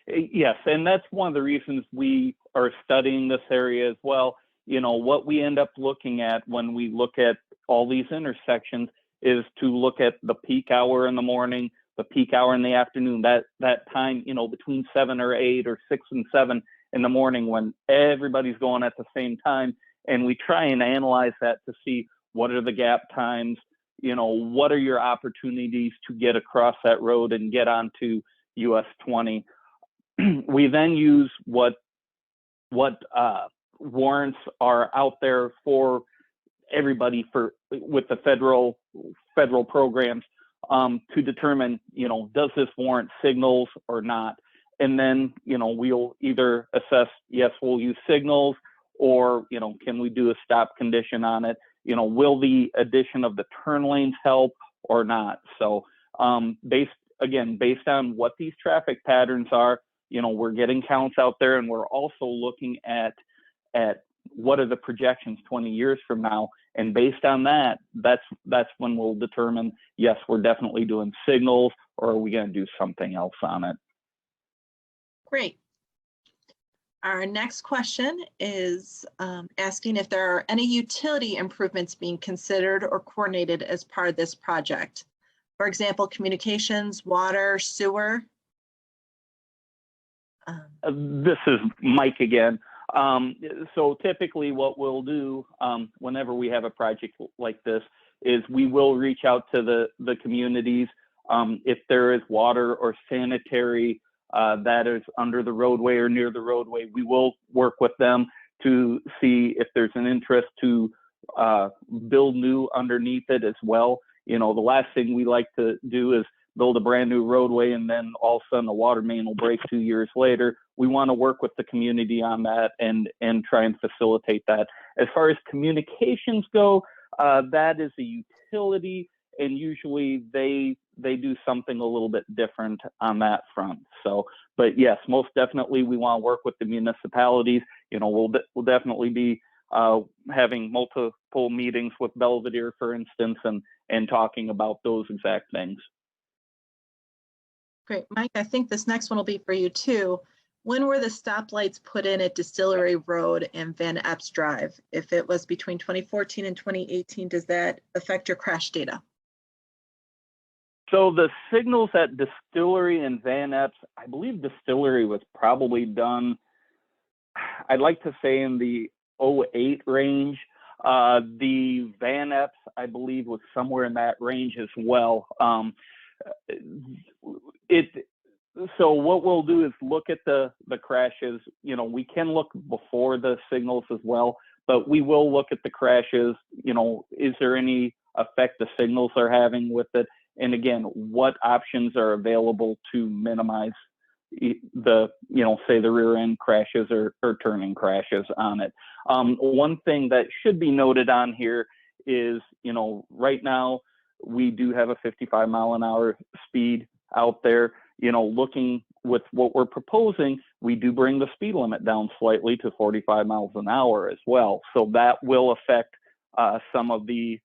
Yes, and that's one of the reasons we are studying this area as well. You know, what we end up looking at when we look at all these intersections is to look at the peak hour in the morning, the peak hour in the afternoon, that time, you know, between 7 or 8 or 6 and 7 in the morning when everybody's going at the same time. And we try and analyze that to see what are the gap times, you know, what are your opportunities to get across that road and get onto US 20. We then use what warrants are out there for everybody with the federal programs to determine, you know, does this warrant signals or not? And then, you know, we'll either assess, yes, we'll use signals, or, you know, can we do a stop condition on it? You know, will the addition of the turn lanes help or not? So based on what these traffic patterns are, you know, we're getting counts out there, and we're also looking at what are the projections 20 years from now. And based on that, that's when we'll determine, yes, we're definitely doing signals, or are we going to do something else on it? Great. Our next question is asking if there are any utility improvements being considered or coordinated as part of this project. For example, communications, water, sewer. This is Mike again. So typically what we'll do whenever we have a project like this is we will reach out to the communities. If there is water or sanitary that is under the roadway or near the roadway, we will work with them to see if there's an interest to build new underneath it as well. You know, the last thing we like to do is build a brand new roadway and then all of a sudden the water main will break 2 years later. We want to work with the community on that and try and facilitate that. As far as communications go, that is a utility, and usually they do something a little bit different on that front. So, but yes, most definitely we want to work with the municipalities. You know, we'll definitely be having multiple meetings with Belvidere, for instance, and talking about those exact things. Great, Mike, I think this next one will be for you too. When were the stoplights put in at Distillery Road and Van Epps Drive? If it was between 2014 and 2018, does that affect your crash data? So the signals at Distillery and Van Epps, I believe Distillery was probably done, I'd like to say in the 08 range. The Van Epps, I believe, was somewhere in that range as well. So what we'll do is look at the crashes. You know, we can look before the signals as well, but we will look at the crashes. You know, is there any effect the signals are having with it? And again, what options are available to minimize the, you know, say the rear end crashes or turning crashes on it. One thing that should be noted on here is, you know, right now we do have a 55-mile-an-hour speed out there. You know, looking with what we're proposing, we do bring the speed limit down slightly to 45 miles an hour as well. So that will affect some of the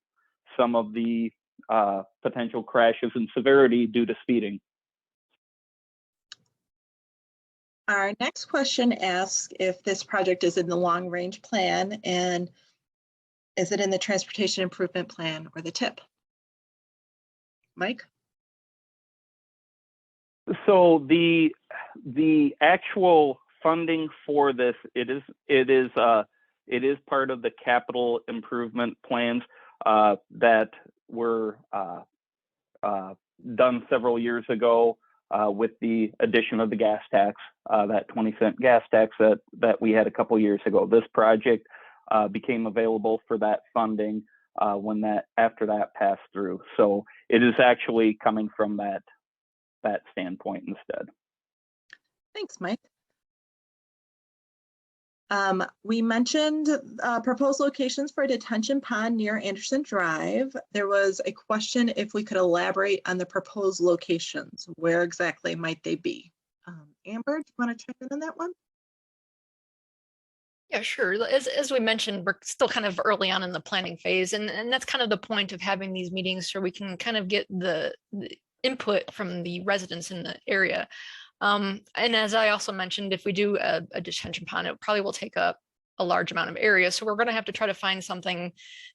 potential crashes and severity due to speeding. Our next question asks if this project is in the long range plan, and is it in the transportation improvement plan or the TIP? Mike? So the actual funding for this, it is part of the capital improvement plans that were done several years ago with the addition of the gas tax, that 20-cent gas tax that we had a couple years ago. This project became available for that funding after that passed through. So it is actually coming from that standpoint instead. Thanks, Mike. We mentioned proposed locations for a detention pond near Anderson Drive. There was a question if we could elaborate on the proposed locations. Where exactly might they be? Amber, do you want to check in on that one? Yeah, sure. As we mentioned, we're still kind of early on in the planning phase, and that's kind of the point of having these meetings, so we can kind of get the input from the residents in the area. And as I also mentioned, if we do a detention pond, it probably will take up a large amount of area. So we're going to have to try to find something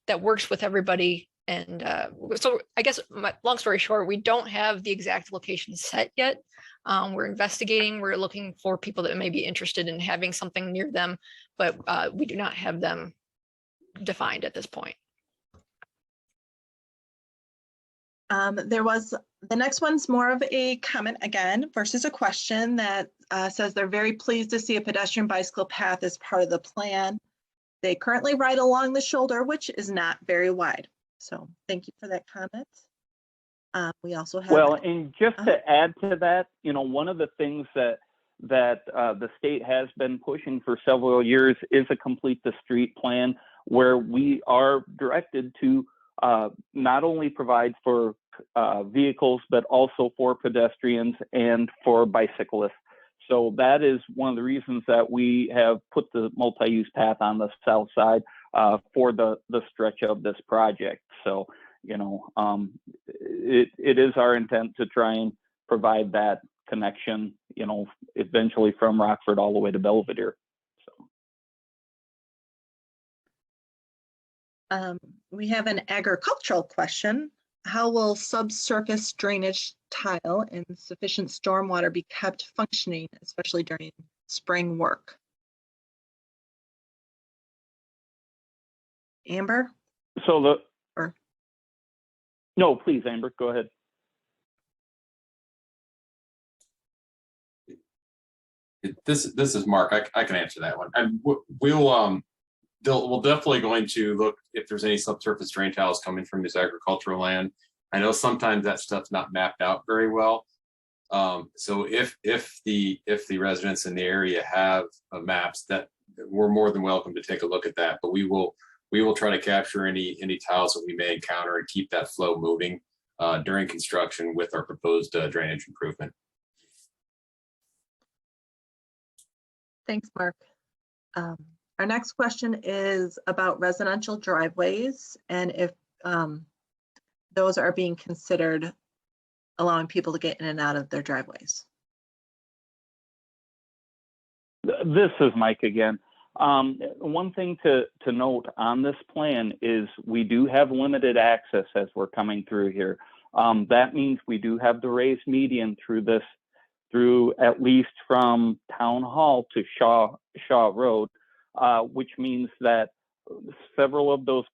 that works with everybody. And so I guess, long story short, we don't have the exact location set yet. We're investigating. We're looking for people that may be interested in having something near them, but we do not have them defined at this point. The next one's more of a comment again versus a question that says they're very pleased to see a pedestrian bicycle path as part of the plan. They currently ride along the shoulder, which is not very wide. So thank you for that comment. We also have— Well, and just to add to that, one of the things that the state has been pushing for several years is a complete the street plan, where we are directed to not only provide for vehicles, but also for pedestrians and for bicyclists. So that is one of the reasons that we have put the multi-use path on the south side for the stretch of this project. So, it is our intent to try and provide that connection, eventually from Rockford all the way to Belvidere. So. We have an agricultural question. How will subsurface drainage tile and sufficient stormwater be kept functioning, especially during spring work? Amber? No, please, Amber, go ahead. This is Mark. I can answer that one. And we're definitely going to look if there's any subsurface drain tiles coming from this agricultural land. I know sometimes that stuff's not mapped out very well. So if the residents in the area have maps, that we're more than welcome to take a look at that. But we will try to capture any tiles that we may encounter and keep that flow moving during construction with our proposed drainage improvement. Thanks, Mark. Our next question is about residential driveways and if those are being considered allowing people to get in and out of their driveways. This is Mike again. One thing to note on this plan is we do have limited access as we're coming through here. That means we do have the raised median through at least from Town Hall to Shaw Road, which means that several of those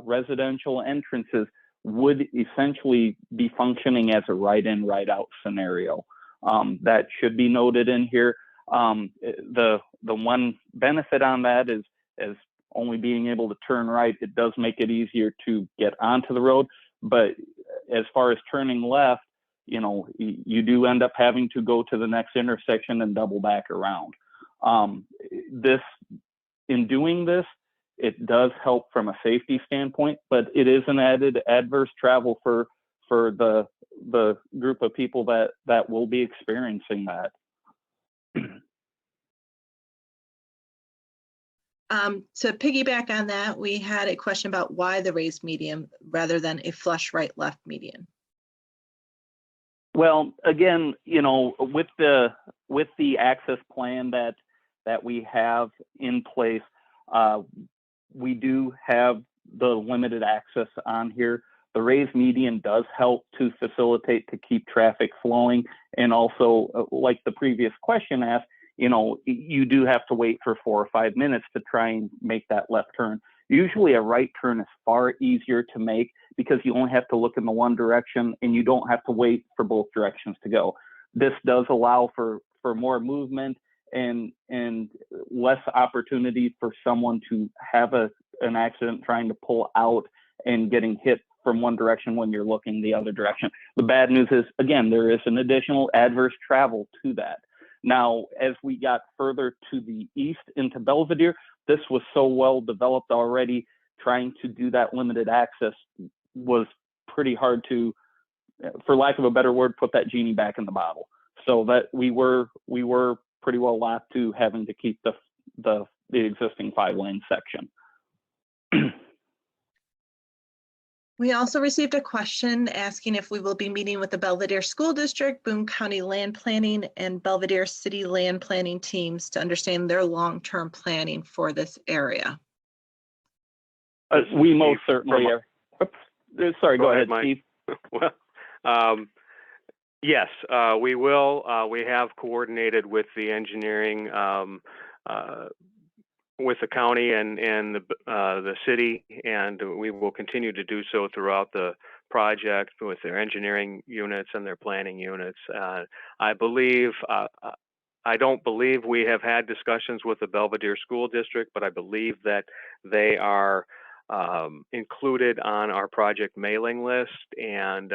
residential entrances would essentially be functioning as a right-in, right-out scenario. That should be noted in here. The one benefit on that is, as only being able to turn right, it does make it easier to get onto the road. But as far as turning left, you do end up having to go to the next intersection and double back around. In doing this, it does help from a safety standpoint, but it is an added adverse travel for the group of people that will be experiencing that. To piggyback on that, we had a question about why the raised median rather than a flush right-left median. Well, again, with the access plan that we have in place, we do have the limited access on here. The raised median does help to facilitate to keep traffic flowing. And also, like the previous question asked, you do have to wait for 4 or 5 minutes to try and make that left turn. Usually a right turn is far easier to make because you only have to look in the one direction and you don't have to wait for both directions to go. This does allow for more movement and less opportunity for someone to have an accident trying to pull out and getting hit from one direction when you're looking the other direction. The bad news is, again, there is an additional adverse travel to that. Now, as we got further to the east into Belvidere, this was so well developed already, trying to do that limited access was pretty hard to, for lack of a better word, put that genie back in the bottle. So that we were pretty well locked to having to keep the existing 5-lane section. We also received a question asking if we will be meeting with the Belvidere School District, Boone County Land Planning, and Belvidere City Land Planning teams to understand their long-term planning for this area. We most certainly are. Oops, sorry, go ahead, Mike. Steve. Well, yes, we will. We have coordinated with the engineering, with the county and the city, and we will continue to do so throughout the project with their engineering units and their planning units. I don't believe we have had discussions with the Belvidere School District, but I believe that they are included on our project mailing list. And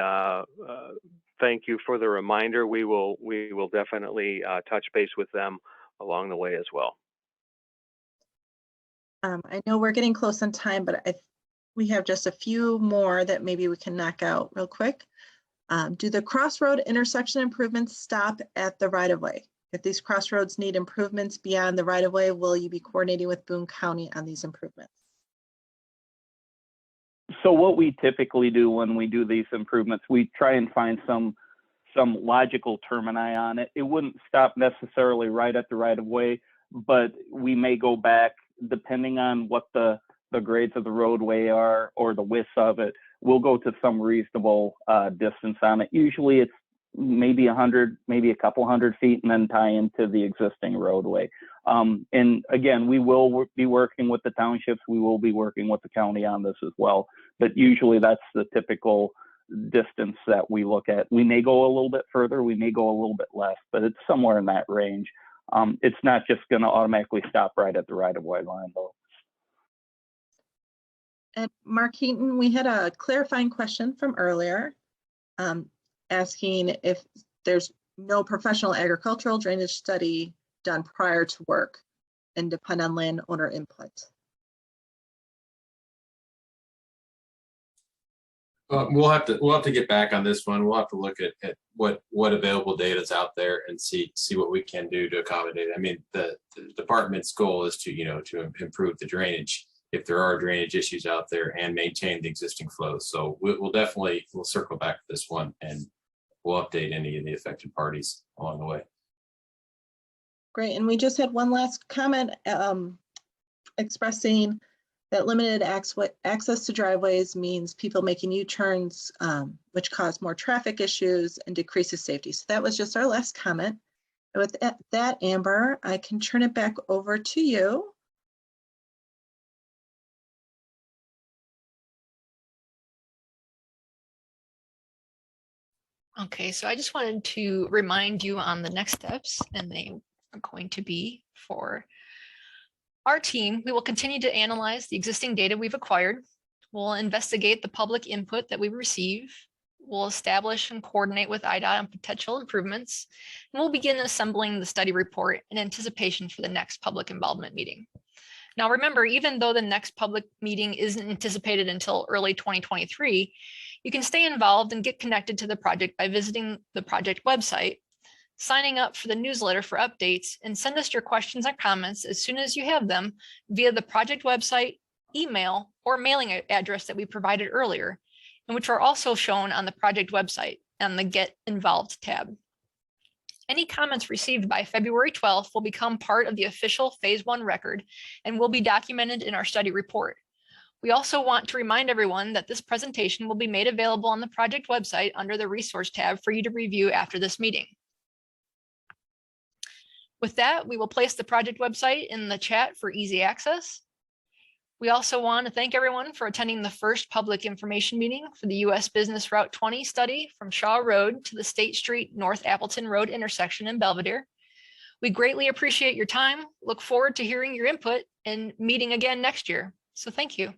thank you for the reminder. We will definitely touch base with them along the way as well. I know we're getting close on time, but we have just a few more that maybe we can knock out real quick. Do the crossroad intersection improvements stop at the right-of-way? If these crossroads need improvements beyond the right-of-way, will you be coordinating with Boone County on these improvements? So what we typically do when we do these improvements, we try and find some logical termini on it. It wouldn't stop necessarily right at the right-of-way, but we may go back depending on what the grades of the roadway are or the width of it. We'll go to some reasonable distance on it. Usually it's maybe 100, maybe a couple hundred feet, and then tie into the existing roadway. And again, we will be working with the townships. We will be working with the county on this as well. But usually that's the typical distance that we look at. We may go a little bit further, we may go a little bit less, but it's somewhere in that range. It's not just going to automatically stop right at the right-of-way line, though. And Mark Heaton, we had a clarifying question from earlier, asking if there's no professional agricultural drainage study done prior to work and depend on landowner input. We'll have to get back on this one. We'll have to look at what available data is out there and see what we can do to accommodate. I mean, the department's goal is to improve the drainage if there are drainage issues out there and maintain the existing flows. So we'll circle back to this one and we'll update any of the affected parties along the way. Great, and we just had one last comment expressing that limited access to driveways means people making U-turns, which cause more traffic issues and decreases safety. So that was just our last comment. And with that, Amber, I can turn it back over to you. Okay, so I just wanted to remind you on the next steps, and they are going to be for our team. We will continue to analyze the existing data we've acquired. We'll investigate the public input that we receive. We'll establish and coordinate with IDOT on potential improvements, and we'll begin assembling the study report in anticipation for the next public involvement meeting. Now, remember, even though the next public meeting isn't anticipated until early 2023, you can stay involved and get connected to the project by visiting the project website, signing up for the newsletter for updates, and send us your questions and comments as soon as you have them via the project website, email, or mailing address that we provided earlier, and which are also shown on the project website on the Get Involved tab. Any comments received by February 12th will become part of the official Phase 1 record and will be documented in our study report. We also want to remind everyone that this presentation will be made available on the project website under the resource tab for you to review after this meeting. With that, we will place the project website in the chat for easy access. We also want to thank everyone for attending the first public information meeting for the U.S. Business Route 20 study from Shaw Road to the State Street North Appleton Road intersection in Belvidere. We greatly appreciate your time, look forward to hearing your input and meeting again next year. So thank you.